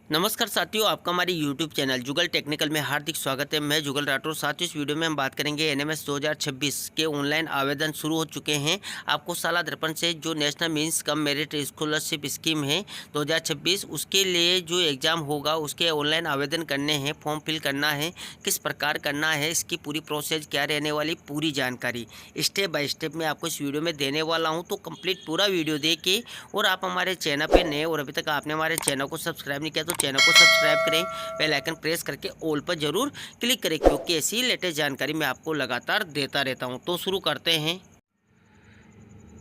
नमस्कार साथियों, आपका हमारे YouTube चैनल जुगल टेक्निकल में हार्दिक स्वागत है। मैं जुगल राठौर। साथियों, इस वीडियो में हम बात करेंगे एनएमएस 2026 के ऑनलाइन आवेदन शुरू हो चुके हैं। आपको साला दर्पण से जो national means cum merit scholarship scheme है 2026, उसके लिए जो एग्ज़ाम होगा उसके ऑनलाइन आवेदन करने हैं, फॉर्म फिल करना है, किस प्रकार करना है, इसकी पूरी प्रोसेस क्या रहने वाली, पूरी जानकारी स्टेप बाय स्टेप मैं आपको इस वीडियो में देने वाला हूँ। तो कंप्लीट पूरा वीडियो देखिए। और आप हमारे चैनल पर नए और अभी तक आपने हमारे चैनल को सब्सक्राइब नहीं किया तो चैनल को सब्सक्राइब करें, बेल आइकन प्रेस करके ऑल पर जरूर क्लिक करें, क्योंकि ऐसी लेटेस्ट जानकारी मैं आपको लगातार देता रहता हूं। तो शुरू करते हैं।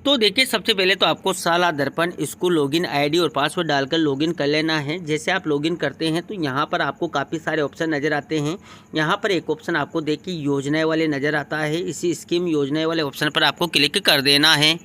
तो देखिए, सबसे पहले तो आपको साला दर्पण स्कूल लॉगिन आईडी और पासवर्ड डालकर लॉगिन कर लेना है। जैसे आप लॉगिन करते हैं तो यहाँ पर आपको काफ़ी सारे ऑप्शन नज़र आते हैं। यहाँ पर एक ऑप्शन आपको देखिए योजनाएं वाले नज़र आता है। इसी स्कीम योजनाएं वाले ऑप्शन पर आपको क्लिक कर देना है।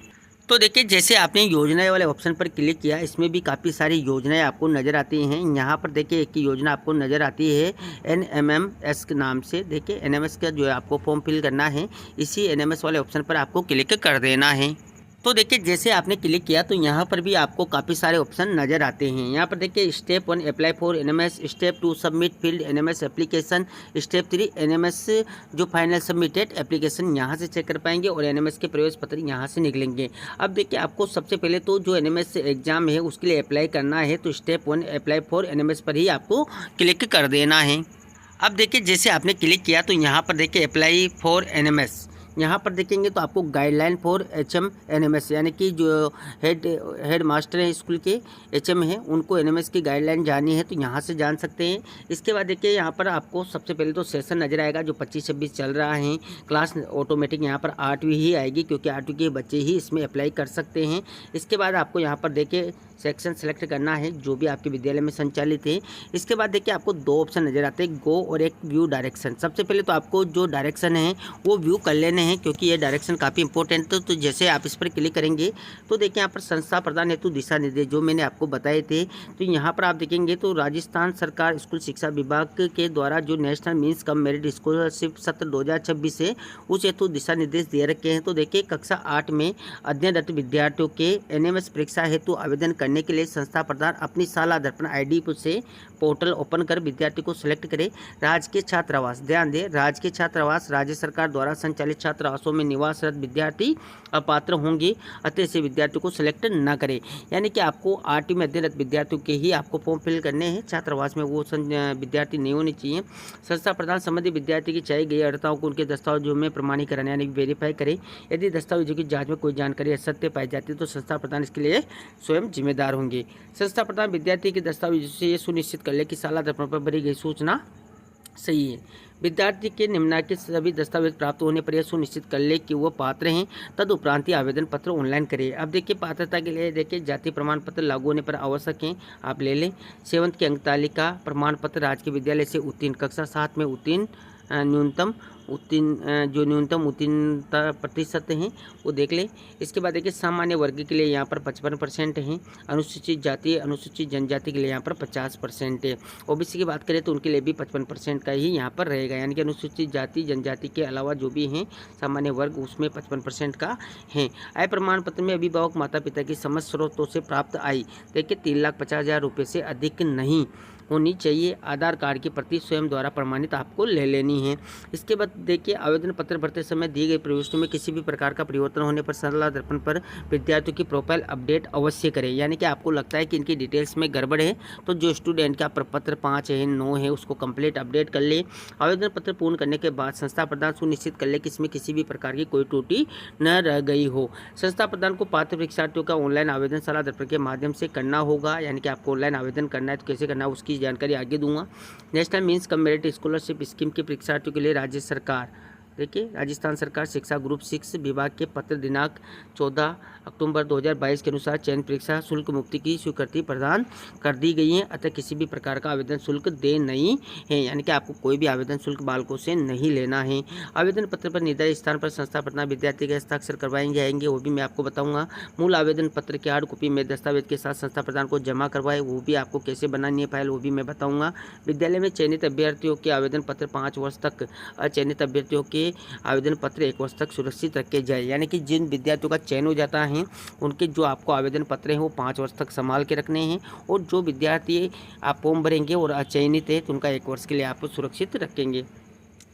तो देखिए, जैसे आपने योजनाएं वाले ऑप्शन पर क्लिक किया, इसमें भी काफ़ी सारी योजनाएं आपको नज़र आती हैं। यहाँ पर देखिए एक योजना आपको नज़र आती है NMMS के नाम से। देखिए NMS का जो है आपको फॉर्म फिल करना है, इसी NMS वाले ऑप्शन पर आपको क्लिक कर देना है। तो देखिए, जैसे आपने क्लिक किया तो यहाँ पर भी आपको काफ़ी सारे ऑप्शन नज़र आते हैं। यहाँ पर देखिए step 1 apply for NMS, step 2 submit field NMS application, step 3 NMS जो फाइनल सबमिटेड एप्लीकेशन यहाँ से चेक कर पाएंगे और NMS के प्रवेश पत्र यहाँ से निकलेंगे। अब देखिए, आपको सबसे पहले तो जो NMS एग्जाम है उसके लिए अप्लाई करना है, तो स्टेप 1 अप्लाई फॉर NMS पर ही आपको क्लिक कर देना है। अब देखिए, जैसे आपने क्लिक किया तो यहाँ पर देखिए अप्लाई फॉर NMS, यहाँ पर देखेंगे तो आपको गाइडलाइन फॉर HM NMS, यानी कि जो हेड मास्टर हैं स्कूल के HM हैं उनको NMS की गाइडलाइन जाननी है तो यहाँ से जान सकते हैं। इसके बाद देखिए, यहाँ पर आपको सबसे पहले तो सेशन नज़र आएगा जो 25-26 चल रहा है। क्लास ऑटोमेटिक यहाँ पर 8वीं ही आएगी, क्योंकि 8वीं के बच्चे ही इसमें अप्लाई कर सकते हैं। इसके बाद आपको यहाँ पर देखिए सेक्शन सेलेक्ट करना है जो भी आपके विद्यालय में संचालित है। इसके बाद देखिए आपको दो ऑप्शन नज़र आते हैं, गो और एक व्यू डायरेक्शन। सबसे पहले तो आपको जो डायरेक्शन है वो व्यू कर लेने हैं, क्योंकि ये डायरेक्शन काफ़ी इंपॉर्टेंट है। तो जैसे आप इस पर क्लिक करेंगे तो देखिए यहाँ पर संस्था प्रदान हेतु दिशा निर्देश जो मैंने आपको बताए थे, तो यहाँ पर आप देखेंगे तो राजस्थान सरकार स्कूल शिक्षा विभाग के द्वारा जो national means cum merit scholarship सत्र 2026 है उस हेतु दिशा निर्देश दे रखे हैं। तो देखिए, कक्षा 8 में अध्ययनरत विद्यार्थियों के NMS परीक्षा हेतु आवेदन करने के लिए संस्था प्रधान अपनी साला दर्पण ID से पोर्टल ओपन कर विद्यार्थी को सिलेक्ट करें। राजकीय छात्रावास, ध्यान दें, राजकीय छात्रावास राज्य सरकार द्वारा संचालित छात्रावासों में निवासरत विद्यार्थी अपात्र होंगे, अतः ऐसे विद्यार्थियों को सिलेक्ट न करें। यानी कि आपको 8वीं में अध्ययनरत विद्यार्थियों के ही आपको फॉर्म फिल करने हैं। छात्रावास में वो विद्यार्थी नहीं होने चाहिए। संस्था प्रधान संबंधित विद्यार्थी की चाहिए गई अर्हताओं को उनके दस्तावेजों में प्रमाणीकरण यानी वेरीफाई करें। यदि दस्तावेजों की जांच में कोई जानकारी असत्य पाई जाती है तो संस्था प्रधान इसके लिए स्वयं जिम्मेदार होंगे। संस्था प्रधान विद्यार्थी के दस्तावेजों से ये सुनिश्चित कर ले कि साला दर्पण पर भरी गई सूचना सही है। विद्यार्थी के निम्नलिखित सभी दस्तावेज प्राप्त होने पर यह सुनिश्चित कर ले कि वो पात्र हैं, तदुपरांत ही आवेदन पत्र ऑनलाइन करें। अब देखिए, पात्रता के लिए देखिए जाति प्रमाण पत्र लागू होने पर आवश्यक हैं, आप ले लें। 7th की अंक तालिका प्रमाण पत्र, राजकीय विद्यालय से उत्तीर्ण, कक्षा 7 में उत्तीर्ण, न्यूनतम उत्तीर्णता प्रतिशत हैं वो देख लें। इसके बाद देखिए, सामान्य वर्ग के लिए यहाँ पर 55% हैं, अनुसूचित जाति अनुसूचित जनजाति के लिए यहाँ पर 50% है। OBC की बात करें तो उनके लिए भी 55% का ही यहाँ पर रहेगा, यानी कि अनुसूचित जाति जनजाति के अलावा जो भी हैं सामान्य वर्ग उसमें 55% का है। आय प्रमाण पत्र में अभिभावक माता पिता की समस्त स्रोतों से प्राप्त आय देखिए 3,50,000 रुपये से अधिक नहीं होनी चाहिए। आधार कार्ड की प्रति स्वयं द्वारा प्रमाणित आपको ले लेनी है। इसके बाद देखिए, आवेदन पत्र भरते समय दी गई प्रविष्टियों में किसी भी प्रकार का परिवर्तन होने पर साला दर्पण पर विद्यार्थियों की प्रोफाइल अपडेट अवश्य करें। यानी कि आपको लगता है कि इनकी डिटेल्स में गड़बड़ है तो जो स्टूडेंट का प्रपत्र 5 है 9 है उसको कंप्लीट अपडेट कर ले। आवेदन पत्र पूर्ण करने के बाद संस्था प्रधान सुनिश्चित कर ले कि इसमें किसी भी प्रकार की कोई त्रुटि न रह गई हो। संस्था प्रधान को पात्र परीक्षार्थियों का ऑनलाइन आवेदन साला दर्पण के माध्यम से करना होगा। यानी कि आपको ऑनलाइन आवेदन करना है तो कैसे करना है उसकी जानकारी आगे दूंगा। National means cum merit scholarship scheme के परीक्षार्थियों के लिए राज्य सरकार देखिए राजस्थान सरकार शिक्षा ग्रुप 6 विभाग के पत्र दिनांक 14 अक्टूबर 2022 के अनुसार चयन परीक्षा शुल्क मुक्ति की स्वीकृति प्रदान कर दी गई है, अतः किसी भी प्रकार का आवेदन शुल्क दे नहीं है। यानी कि आपको कोई भी आवेदन शुल्क बालकों से नहीं लेना है। आवेदन पत्र पर निर्धारित स्थान पर संस्था प्रधान विद्यार्थी के हस्ताक्षर करवाएंगे आएंगे, वो भी मैं आपको बताऊंगा। मूल आवेदन पत्र की हार्ड कॉपी में दस्तावेज के साथ संस्था प्रधान को जमा करवाए, वो भी आपको कैसे बनानी है फाइल वो भी मैं बताऊँगा। विद्यालय में चयनित अभ्यर्थियों के आवेदन पत्र 5 वर्ष तक अचयनित अभ्यर्थियों के आवेदन पत्र 1 वर्ष तक सुरक्षित रखे जाए। यानी कि जिन विद्यार्थियों का चयन हो जाता है उनके जो आपको आवेदन पत्र हैं वो 5 वर्ष तक संभाल के रखने हैं, और जो विद्यार्थी आप फॉर्म भरेंगे और अचयनित है तो उनका 1 वर्ष के लिए आप सुरक्षित रखेंगे।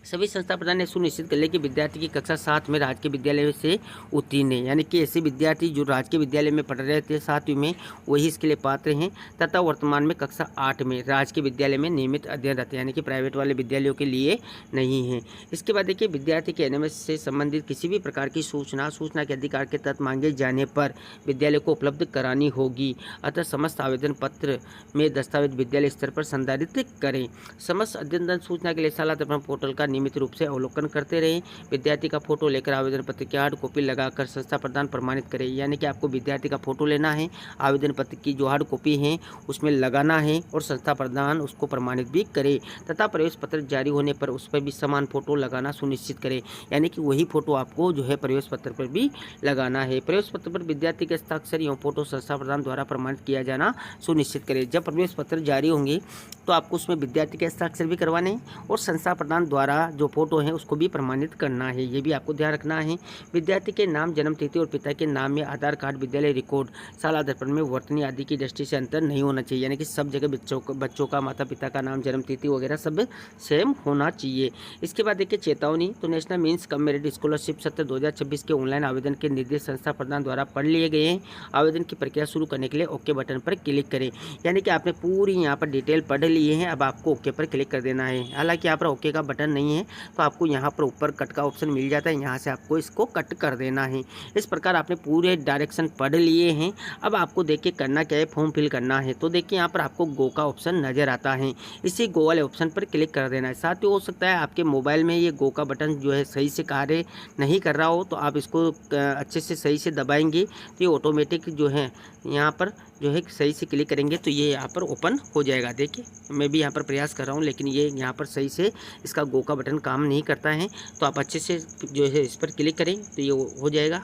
सभी संस्था प्रधान ने सुनिश्चित कर लिया कि विद्यार्थी की कक्षा 7 में राजकीय विद्यालय से उत्तीर्ण है। यानी कि ऐसे विद्यार्थी जो राजकीय विद्यालय में पढ़ रहे थे 7वीं में, वही इसके लिए पात्र हैं तथा वर्तमान में कक्षा 8 में राजकीय विद्यालय में नियमित अध्ययनरत, यानी कि प्राइवेट वाले विद्यालयों के लिए नहीं है। इसके बाद देखिए, विद्यार्थी के एनएमएस से संबंधित किसी भी प्रकार की सूचना के अधिकार के तहत मांगे जाने पर विद्यालय को उपलब्ध करानी होगी। अतः समस्त आवेदन पत्र में दस्तावेज विद्यालय स्तर पर संधारित करें। समस्त अध्ययन सूचना के लिए शाला दर्पण पोर्टल का नियमित रूप से अवलोकन करते रहें। विद्यार्थी का फोटो लेकर आवेदन पत्र की हार्ड कॉपी लगाकर संस्था प्रदान प्रमाणित करें। यानी कि आपको विद्यार्थी का फोटो लेना है, आवेदन पत्र की जो हार्ड कॉपी है उसमें लगाना है और संस्था प्रदान उसको प्रमाणित भी करे, तथा प्रवेश पत्र जारी होने पर उस पर भी समान फोटो लगाना सुनिश्चित करें। यानी कि वही फोटो आपको जो है प्रवेश पत्र पर भी लगाना है। प्रवेश पत्र पर विद्यार्थी के हस्ताक्षर एवं फोटो संस्था प्रदान द्वारा प्रमाणित किया जाना सुनिश्चित करें। जब प्रवेश पत्र जारी होंगे तो आपको उसमें विद्यार्थी के हस्ताक्षर भी करवाने हैं और संस्था प्रदान द्वारा जो फोटो है उसको भी प्रमाणित करना है, ये भी आपको ध्यान रखना है। विद्यार्थी के नाम, जन्म तिथि और पिता के नाम में आधार कार्ड, विद्यालय रिकॉर्ड, शाला दर्पण में वर्तनी आदि की दृष्टि से अंतर नहीं होना चाहिए। यानी कि सब जगह बच्चों का माता पिता का नाम, जन्म तिथि वगैरह सब सेम होना चाहिए। इसके बाद देखिए चेतावनी, तो national means cum merit scholarship सत्र 2026 के ऑनलाइन आवेदन के निर्देश संस्था प्रदान द्वारा पढ़ लिए गए हैं। आवेदन की प्रक्रिया शुरू करने के लिए ओके बटन पर क्लिक करें। यानी कि आपने पूरी यहाँ पर डिटेल पढ़ लिए हैं, अब आपको ओके पर क्लिक कर देना है। हालांकि यहाँ पर ओके का बटन नहीं है तो आपको यहाँ पर ऊपर कट का ऑप्शन मिल जाता है, यहाँ से आपको इसको कट कर देना है। इस प्रकार आपने पूरे डायरेक्शन पढ़ लिए हैं। अब आपको देखिए करना क्या है, फॉर्म फिल करना है। तो देखिए यहाँ पर आपको गो का ऑप्शन नज़र आता है, इसी गो वाले ऑप्शन पर क्लिक कर देना है। साथ ही हो सकता है आपके मोबाइल में ये गो का बटन जो है सही से कार्य नहीं कर रहा हो, तो आप इसको अच्छे से सही से दबाएंगे तो ये ऑटोमेटिक जो है यहाँ पर जो है सही से क्लिक करेंगे तो ये यहाँ पर ओपन हो जाएगा। देखिए मैं भी यहाँ पर प्रयास कर रहा हूँ लेकिन ये यहाँ पर सही से इसका गो का बटन काम नहीं करता है, तो आप अच्छे से जो है इस पर क्लिक करें तो ये हो जाएगा।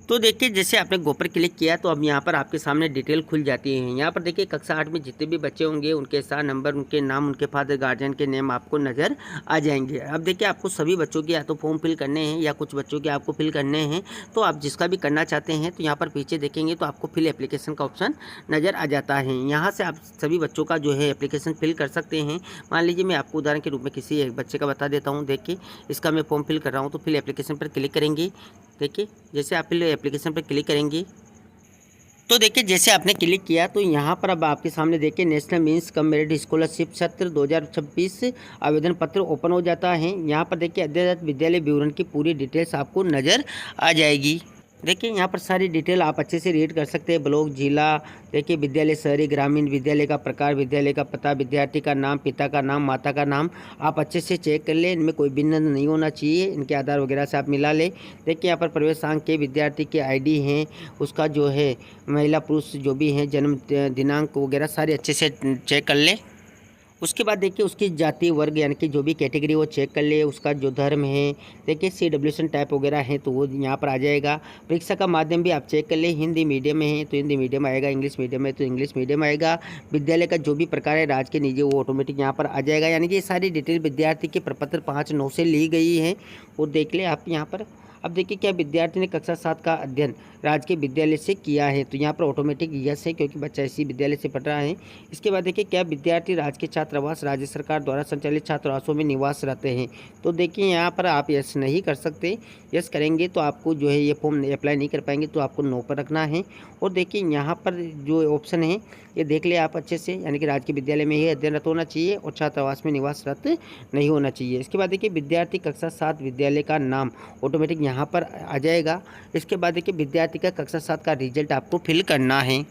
तो देखिए जैसे आपने गो पर क्लिक किया तो अब यहाँ पर आपके सामने डिटेल खुल जाती है। यहाँ पर देखिए कक्षा 8 में जितने भी बच्चे होंगे उनके साथ नंबर, उनके नाम, उनके फादर गार्जियन के नेम आपको नज़र आ जाएंगे। अब देखिए आपको सभी बच्चों के या तो फॉर्म फिल करने हैं या कुछ बच्चों के आपको फिल करने हैं, तो आप जिसका भी करना चाहते हैं तो यहाँ पर पीछे देखेंगे तो आपको फिल एप्लीकेशन का ऑप्शन नज़र आ जाता है। यहाँ से आप सभी बच्चों का जो है एप्लीकेशन फिल कर सकते हैं। मान लीजिए मैं आपको उदाहरण के रूप में किसी एक बच्चे का बता देता हूँ। देखिए इसका मैं फॉर्म फिल कर रहा हूँ, तो फिल एप्लीकेशन पर क्लिक करेंगे। देखिए जैसे आप फिल एप्लीकेशन पर क्लिक करेंगे तो देखिए जैसे आपने क्लिक किया तो यहाँ पर अब आपके सामने देखिए national means cum merit scholarship सत्र 2026 आवेदन पत्र ओपन हो जाता है। यहाँ पर देखिए अध्ययनरत विद्यालय विवरण की पूरी डिटेल्स आपको नज़र आ जाएगी। देखिए यहाँ पर सारी डिटेल आप अच्छे से रीड कर सकते हैं। ब्लॉक, जिला, देखिए विद्यालय शहरी, ग्रामीण, विद्यालय का प्रकार, विद्यालय का पता, विद्यार्थी का नाम, पिता का नाम, माता का नाम आप अच्छे से चेक कर लें। इनमें कोई भिन्न नहीं होना चाहिए, इनके आधार वगैरह से आप मिला लें। देखिए यहाँ पर प्रवेशांक के विद्यार्थी के आईडी हैं, उसका जो है महिला पुरुष जो भी हैं, जन्म दिनांक वगैरह सारे अच्छे से चेक कर लें। उसके बाद देखिए उसकी जाति, वर्ग यानी कि जो भी कैटेगरी वो चेक कर ले। उसका जो धर्म है, देखिए CWSN टाइप वगैरह है तो वो यहाँ पर आ जाएगा। परीक्षा का माध्यम भी आप चेक कर ले। हिंदी मीडियम में है तो हिंदी मीडियम आएगा, इंग्लिश मीडियम है तो इंग्लिश मीडियम आएगा। विद्यालय का जो भी प्रकार है, राज्य के निजी, वो ऑटोमेटिक यहाँ पर आ जाएगा। यानी कि ये सारी डिटेल विद्यार्थी के प्रपत्र 5/9 से ली गई है, वो देख ले आप यहाँ पर। अब देखिए क्या विद्यार्थी ने कक्षा 7 का अध्ययन राजकीय विद्यालय से किया है, तो यहाँ पर ऑटोमेटिक यस है क्योंकि बच्चा इसी विद्यालय से पढ़ रहा है। इसके बाद देखिए क्या विद्यार्थी राजकीय छात्रावास राज्य सरकार द्वारा संचालित छात्रावासों में निवास रहते हैं, तो देखिए यहाँ पर आप यस नहीं कर सकते। यस करेंगे तो आपको जो है ये फॉर्म अप्लाई नहीं कर पाएंगे, तो आपको नो पर रखना है। और देखिए यहाँ पर जो ऑप्शन है ये देख ले आप अच्छे से, यानी कि राजकीय विद्यालय में ही अध्ययनरत होना चाहिए और छात्रावास में निवासरत नहीं होना चाहिए। इसके बाद देखिए विद्यार्थी कक्षा 7 विद्यालय का नाम ऑटोमेटिक यहाँ पर आ जाएगा। इसके बाद देखिए विद्यार्थी का कक्षा 7 का रिजल्ट आपको फिल करना है।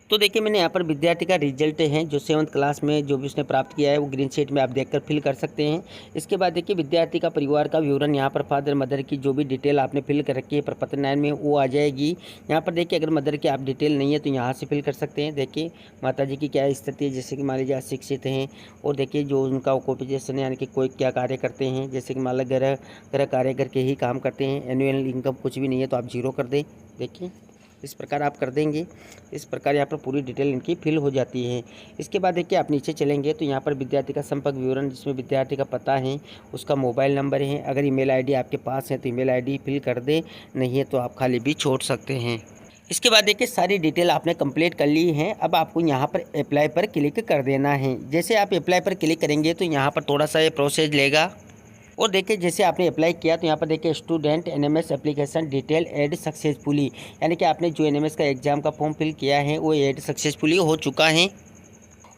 तो देखिए मैंने यहाँ पर विद्यार्थी का रिजल्ट है जो 7th क्लास में जो भी उसने प्राप्त किया है वो ग्रीन शीट में आप देखकर फिल कर सकते हैं। इसके बाद देखिए विद्यार्थी का परिवार का विवरण, यहाँ पर फादर मदर की जो भी डिटेल आपने फिल कर रखी है प्रपत्र 9 में वो आ जाएगी। यहाँ पर देखिए अगर मदर की आप डिटेल नहीं है तो यहाँ से फिल कर सकते हैं। देखिए माता जी की क्या स्थिति है, जैसे कि मान लीजिए अशिक्षित हैं, और देखिए जो उनका ऑक्यूपेशन यानी कि कोई क्या कार्य करते हैं, जैसे कि मान लीजिए गृह कार्य करके ही काम करते हैं। एनुअल इनकम कुछ भी नहीं है तो आप 0 कर दें। देखिए इस प्रकार आप कर देंगे। इस प्रकार यहाँ पर पूरी डिटेल इनकी फिल हो जाती है। इसके बाद देखिए आप नीचे चलेंगे तो यहाँ पर विद्यार्थी का संपर्क विवरण, जिसमें विद्यार्थी का पता है, उसका मोबाइल नंबर है, अगर ईमेल आईडी आपके पास है तो ईमेल आईडी फिल कर दें, नहीं है तो आप खाली भी छोड़ सकते हैं। इसके बाद देखिए सारी डिटेल आपने कंप्लीट कर ली है। अब आपको यहाँ पर अप्लाई पर क्लिक कर देना है। जैसे आप अप्लाई पर क्लिक करेंगे तो यहाँ पर थोड़ा सा ये प्रोसेस लेगा और देखिए जैसे आपने अप्लाई किया तो यहाँ पर देखिए student NMS application detail add successfully, यानी कि आपने जो एनएमएस का एग्ज़ाम का फॉर्म फिल किया है वो ऐड सक्सेसफुली हो चुका है।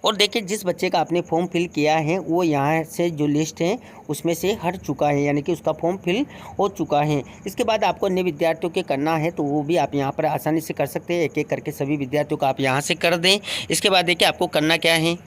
और देखिए जिस बच्चे का आपने फॉर्म फिल किया है वो यहाँ से जो लिस्ट है उसमें से हट चुका है, यानी कि उसका फॉर्म फिल हो चुका है। इसके बाद आपको अन्य विद्यार्थियों के करना है तो वो भी आप यहाँ पर आसानी से कर सकते हैं। एक एक करके सभी विद्यार्थियों को आप यहाँ से कर दें। इसके बाद देखिए आपको करना क्या है,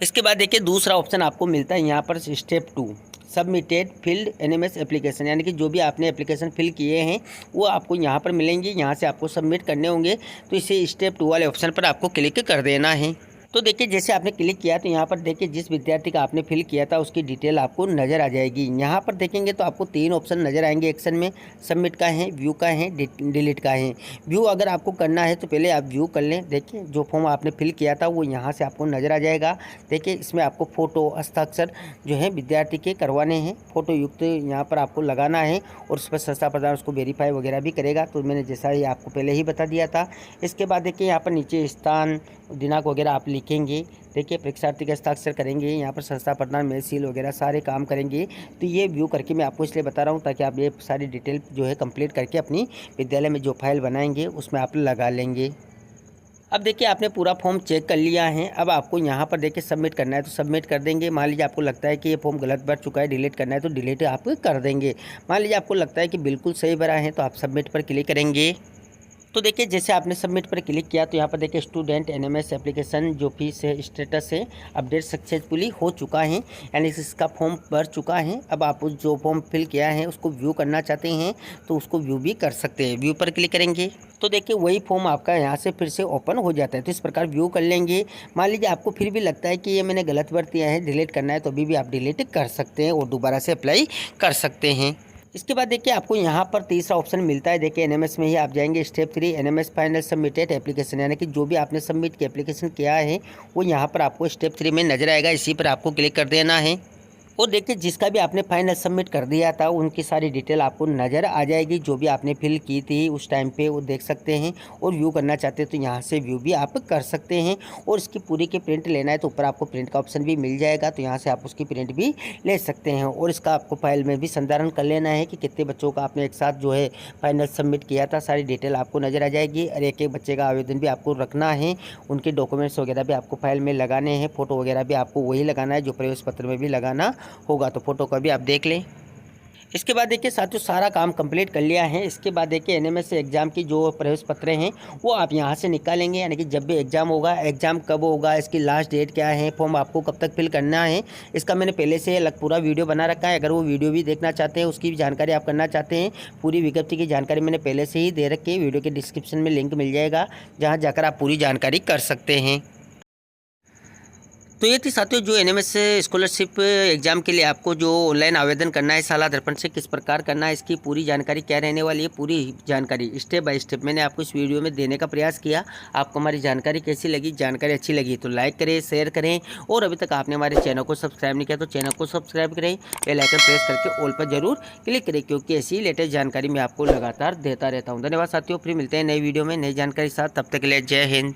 इसके बाद देखिए दूसरा ऑप्शन आपको मिलता है यहाँ पर step 2 submitted field NMS application, यानी कि जो भी आपने एप्लीकेशन फिल किए हैं वो आपको यहाँ पर मिलेंगे। यहाँ से आपको सबमिट करने होंगे तो इसे स्टेप 2 वाले ऑप्शन पर आपको क्लिक कर देना है। तो देखिए जैसे आपने क्लिक किया तो यहाँ पर देखिए जिस विद्यार्थी का आपने फिल किया था उसकी डिटेल आपको नज़र आ जाएगी। यहाँ पर देखेंगे तो आपको 3 ऑप्शन नज़र आएंगे एक्शन में, सबमिट का है, व्यू का है, डिलीट का है। व्यू अगर आपको करना है तो पहले आप व्यू कर लें। देखिए जो फॉर्म आपने फिल किया था वो यहाँ से आपको नज़र आ जाएगा। देखिए इसमें आपको फ़ोटो हस्ताक्षर जो है विद्यार्थी के करवाने हैं, फ़ोटो युक्त यहाँ पर आपको लगाना है और उस पर संस्था प्रधान उसको वेरीफाई वगैरह भी करेगा। तो मैंने जैसा ही आपको पहले ही बता दिया था। इसके बाद देखिए यहाँ पर नीचे स्थान दिनांक वगैरह आप लिखेंगे। देखिए परीक्षार्थी का हस्ताक्षर करेंगे, यहाँ पर संस्था प्रधान मेल सील वगैरह सारे काम करेंगे। तो ये व्यू करके मैं आपको इसलिए बता रहा हूँ ताकि आप ये सारी डिटेल जो है कंप्लीट करके अपनी विद्यालय में जो फाइल बनाएंगे उसमें आप लगा लेंगे। अब देखिए आपने पूरा फॉर्म चेक कर लिया है। अब आपको यहाँ पर देखिए सबमिट करना है तो सबमिट कर देंगे। मान लीजिए आपको लगता है कि ये फॉर्म गलत भर चुका है, डिलीट करना है तो डिलीट आप कर देंगे। मान लीजिए आपको लगता है कि बिल्कुल सही भरा है तो आप सबमिट पर क्लिक करेंगे। तो देखिए जैसे आपने सबमिट पर क्लिक किया तो यहाँ पर देखिए स्टूडेंट एनएमएस एप्लीकेशन जो फीस है स्टेटस है अपडेट सक्सेसफुली हो चुका है, यानी इसका फॉर्म भर चुका है। अब आप उस जो फॉर्म फिल किया है उसको व्यू करना चाहते हैं तो उसको व्यू भी कर सकते हैं। व्यू पर क्लिक करेंगे तो देखिए वही फॉर्म आपका यहाँ से फिर से ओपन हो जाता है। तो इस प्रकार व्यू कर लेंगे। मान लीजिए आपको फिर भी लगता है कि ये मैंने गलत भर दिया है, डिलीट करना है तो अभी भी आप डिलीट कर सकते हैं और दोबारा से अप्लाई कर सकते हैं। इसके बाद देखिए आपको यहाँ पर तीसरा ऑप्शन मिलता है। देखिए एनएमएस में ही आप जाएंगे, step 3 NMS final submitted application, यानी कि जो भी आपने सबमिट की एप्लीकेशन किया है वो यहाँ पर आपको स्टेप 3 में नजर आएगा। इसी पर आपको क्लिक कर देना है और देखिए जिसका भी आपने फाइनल सबमिट कर दिया था उनकी सारी डिटेल आपको नज़र आ जाएगी। जो भी आपने फिल की थी उस टाइम पे वो देख सकते हैं। और व्यू करना चाहते हैं तो यहाँ से व्यू भी आप कर सकते हैं। और इसकी पूरी की प्रिंट लेना है तो ऊपर आपको प्रिंट का ऑप्शन भी मिल जाएगा, तो यहाँ से आप उसकी प्रिंट भी ले सकते हैं। और इसका आपको फाइल में भी संधारण कर लेना है कि कितने बच्चों का आपने एक साथ जो है फाइनल सबमिट किया था। सारी डिटेल आपको नज़र आ जाएगी और एक एक बच्चे का आवेदन भी आपको रखना है। उनके डॉक्यूमेंट्स वगैरह भी आपको फाइल में लगाने हैं। फ़ोटो वगैरह भी आपको वही लगाना है जो प्रवेश पत्र में भी लगाना होगा, तो फोटो का भी आप देख लें। इसके बाद देखिए साथियों सारा काम कंप्लीट कर लिया है। इसके बाद देखिए एनएमएस एग्ज़ाम की जो प्रवेश पत्र हैं वो आप यहाँ से निकालेंगे, यानी कि जब भी एग्ज़ाम होगा, एग्ज़ाम कब होगा, इसकी लास्ट डेट क्या है, फॉर्म आपको कब तक फिल करना है, इसका मैंने पहले से अलग पूरा वीडियो बना रखा है। अगर वो वीडियो भी देखना चाहते हैं, उसकी भी जानकारी आप करना चाहते हैं, पूरी विज्ञप्ति की जानकारी मैंने पहले से ही दे रखी है। वीडियो के डिस्क्रिप्शन में लिंक मिल जाएगा जहाँ जाकर आप पूरी जानकारी कर सकते हैं। तो ये थी साथियों जो एनएमएस स्कॉलरशिप एग्ज़ाम के लिए आपको जो ऑनलाइन आवेदन करना है साला दर्पण से, किस प्रकार करना है, इसकी पूरी जानकारी क्या रहने वाली है, पूरी जानकारी स्टेप बाय स्टेप मैंने आपको इस वीडियो में देने का प्रयास किया। आपको हमारी जानकारी कैसी लगी, जानकारी अच्छी लगी तो लाइक करें, शेयर करें और अभी तक आपने हमारे चैनल को सब्सक्राइब नहीं किया तो चैनल को सब्सक्राइब करें, बेल आइकन प्रेस करके ऑल पर जरूर क्लिक करें, क्योंकि ऐसी लेटेस्ट जानकारी मैं आपको लगातार देता रहता हूँ। धन्यवाद साथियों, फिर मिलते हैं नई वीडियो में नई जानकारी के साथ। तब तक के लिए जय हिंद।